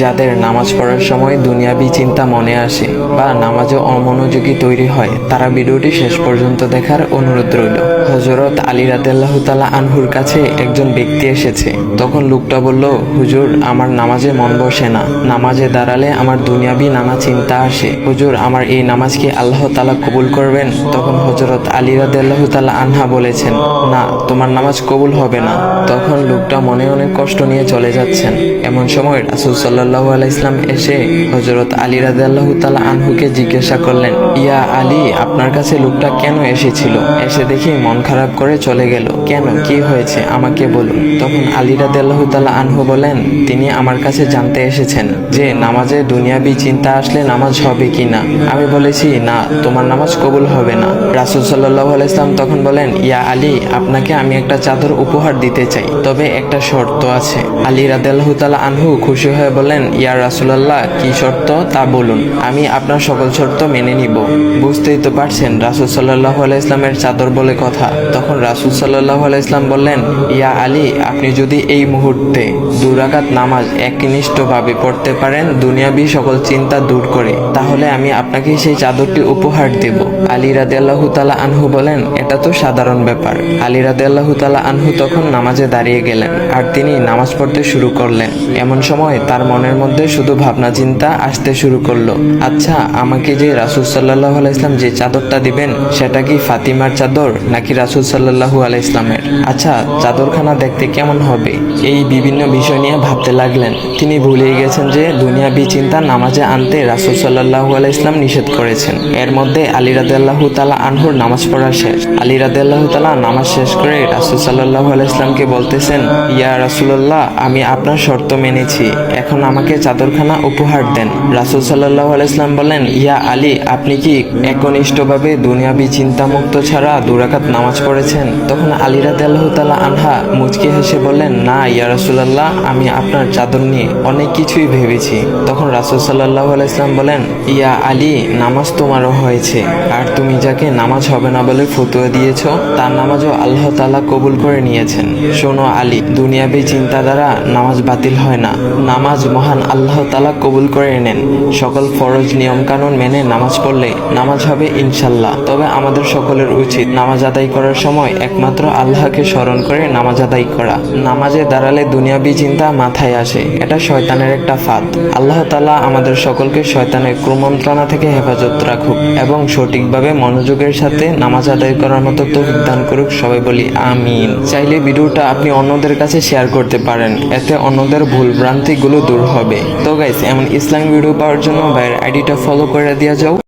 যাদের নামাজ পড়ার সময় দুনিয়াবি চিন্তা মনে আসে বা নামাজে অমনোযোগী তৈরি হয়, তারা ভিডিওটি শেষ পর্যন্ত দেখার অনুরোধ রইল। হযরত আলী রাদিয়াল্লাহু তাআলা আনহুর কাছে একজন ব্যক্তি এসেছে। তখন লোকটা বলল, হুজুর, আমার নামাজে মন বসে না। নামাজে দাঁড়ালে আমার দুনিয়াবি নানা চিন্তা আসে। হুজুর, আমার এই নামাজ কি আল্লাহ তাআলা কবুল করবেন? তখন হযরত আলী রাদিয়াল্লাহু তাআলা আনহা বলেছেন, না, তোমার নামাজ কবুল হবে না। তখন লোকটা মনে অনেক কষ্ট নিয়ে চলে যাচ্ছেন। এমন সময় রাসূল সাল্লাল্লাহু আলাইহি ওয়াসাল্লাম এসে হযরত আলী রাদিয়াল্লাহু তাআলা আনহুকে জিজ্ঞাসা করলেন, ইয়া আলী, আপনার কাছে লোকটা কেন এসেছিল? এসে দেখি মন খারাপ করে চলে গেল। কেন, কি হয়েছে, আমাকে বলুন। তখন আলী রাদিয়াল্লাহু তাআলা আনহু বলেন, তিনি আমার কাছে জানতে এসেছেন যে নামাজে দুনিয়াবি চিন্তা আসলে নামাজ হবে কিনা। আমি বলেছি, না, তোমার নামাজ কবুল হবে না। রাসূল সাল্লাল্লাহু আলাইহি ওয়াসাল্লাম তখন বলেন, ইয়া আলী, আপনাকে আমি একটা চাদর উপহার দিতে চাই, তবে একটা শর্ত আছে। আলী রাদিয়াল্লাহু তাআলা আনহু খুশি হয়ে বলেন, ইয়া রাসূলুল্লাহ, কি শর্ত তা বলুন, আমি আপনার সকল শর্ত মেনে নিব। বুঝতেই তো পারছেন রাসূল সাল্লাল্লাহু আলাইহি ওয়াসাল্লামের চাদর বলে কথা। তখন রাসূল সাল্লাল্লাহু আলাইহি ওয়াসাল্লাম বললেন, ইয়া আলী, আপনি যদি এই মুহূর্তে 2 রাকাত নামাজ একনিষ্ঠভাবে পড়তে পারেন দুনিয়াবি সকল চিন্তা দূর করে, তাহলে আমি আপনাকে সেই চাদরটি উপহার দেব। আলী রাদিয়াল্লাহু তাআলা আনহু বলেন, এটা তো সাধারণ ব্যাপার। আলী রাদিয়াল্লাহু তাআলা আনহু তখন নামাজে দাঁড়িয়ে গেলেন আর তিনি নামাজ পড়তে শুরু করলেন। এমন সময় তার মনের মধ্যে শুধু ভাবনা চিন্তা আসতে শুরু করলো, আচ্ছা, আমাকে যে রাসূল সাল্লাল্লাহু আলাইহি ওয়াসাল্লাম যে চাদরটা দিবেন, সেটা কি ফাতিমার চাদর নাকি রাসূল সাল্লাল্লাহু আলাইহি ওয়াসাল্লামের? আচ্ছা, চাদরখানা দেখতে কেমন হবে? এই বিভিন্ন বিষয় নিয়ে ভাবতে লাগলেন। তিনি ভুলেই গেছেন যে দুনিয়াবি চিন্তা নামাজে আনতে রাসূল সাল্লাল্লাহু আলাইহি ওয়াসাল্লাম নিষেধ করেছেন। এর মধ্যে আলী রাদিয়াল্লাহু তাআলা আনহুর নামাজ পড়া শেষ। আলী রাদিয়াল্লাহু তাআলা নামাজ শেষ করে রাসূল সাল্লাল্লাহু আলাইহি ওয়াসাল্লামকে বলতেছেন, ইয়া রাসূলুল্লাহ, আমি আপনার শর্ত মেনেছি, এখন আমাকে চাদরখানা উপহার দেন। রাসূল সাল্লাল্লাহু আলাইহি ওয়াসাল্লাম বলেন, ইয়া আলী, আপনি কি একনিষ্ঠভাবে দুনিয়াবি চিন্তামুক্ত ছাড়া 2 রাকাত নামাজ পড়েছেন? তখন আলী রাদিয়াল্লাহু তাআলা আনহা মুচকি হেসে বললেন, না ইয়া রাসূলুল্লাহ, আমি আপনার চাদর নিয়ে অনেক কিছুই ভেবেছি। তখন রাসূল সাল্লাল্লাহু আলাইহি ওয়াসাল্লাম বলেন, ইয়া আলী, নামাজ তোমারও হয়েছে, আর তুমি যাকে নামাজ হবে না বলে ফতোয়া দিয়েছো, তার নামাজও আল্লাহ তাআলা কবুল করে নিয়েছেন। শোনো আলী, দুনিয়াবি চিন্তা দ্বারা নামাজ বাতিল হয় না, নামাজ মহান আল্লাহ তাআলা কবুল করে নেন। সকল ফরজ নিয়ম কানুন মেনে নামাজ পড়লে নামাজ হবে ইনশাল্লাহ। তবে আমাদের সকলের উচিত নামাজ আদায় করার সময় একমাত্র আল্লাহকে স্মরণ করে নামাজ আদায় করা। নামাজে দাঁড়ালে দুনিয়াবি চিন্তা মাথায় আসে, এটা শয়তানের একটা ফাঁদ। আল্লাহ তাআলা আমাদের সকলকে শয়তানের কুমন্ত্রণা থেকে হেফাজত রাখুক এবং সঠিকভাবে মনোযোগের সাথে নামাজ আদায় করার মতো তৌফিক দান করুক। সবাই বলি আমিন। চাইলে ভিডিওটা আপনি অন্যদের কাছে শেয়ার করতে পারেন, এতে অন্যদের ভুল ভ্রান্তিগুলো দূর হবে। তো গাইস, এমন ইসলামিক ভিডিও পাওয়ার জন্য ভাইয়ের আইডিটা ফলো করে দিয়ে যাও।